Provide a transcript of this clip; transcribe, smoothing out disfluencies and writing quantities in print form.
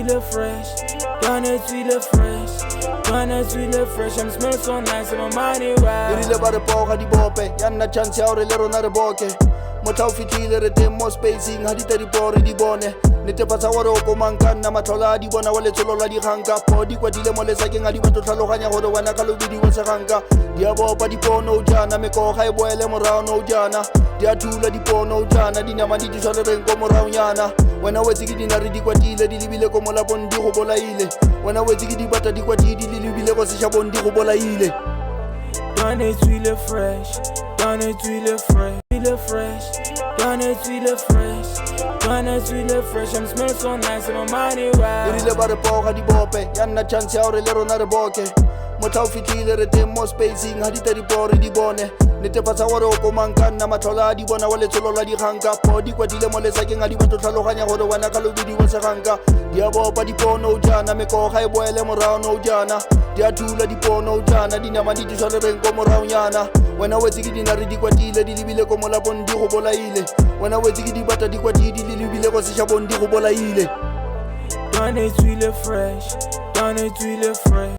le fresh, gonna tweet le fresh, gonna tweet le fresh. I'm smell so nice and my money right. Rile ba re poga di bope ya nna chance ya hore le rona re boke motha o fitile re teng mo spacing ha di tla dipore di bone netefatsa gore o komang ka nna matlhola a di bona wa letsholo la dikganka po di kwadile mo lesakeng a di batlo tlhaloganya gore wena ka lobedi wa seganka di a bopa dipono o jana mekoga e boele morao no jana di a thula dipono o jana dinama di di tshwarereng ko morao nyana wena wetse ke dinare di kwatile di lebile ko molapong di go bolaile wena wetse ke di bata di kwatile di lebile ko seshabong di go bolaile. Gonna tweet le fresh, gonna tweet le fresh, le fresh, gonna tweet le fresh, gonna tweet le fresh. I'm smell so nice and my money right. Rile ba re poga di bope ya nna chance ya hore le rona re boke motha o fitile re teng mo spacing ha di tla dipore di bone netefatsa gore o komang ka nna matlhola a di bona wa letsholo la dikganka po di kwadile mo lesakeng a di batlo tlhaloganya gore wena ka lobedi wa seganka di a bopa dipono o jana mekoga e boele morao no jana di a thula dipono o jana dinama di di tshwarereng ko morao nyana wena wetse ke dinare di kwatile di lebile ko molapong di go bolaile wena wetse ke di bata di kwatile di lebile ko seshabong di go bolaile. Gonna tweet le fresh, gonna tweet le fresh.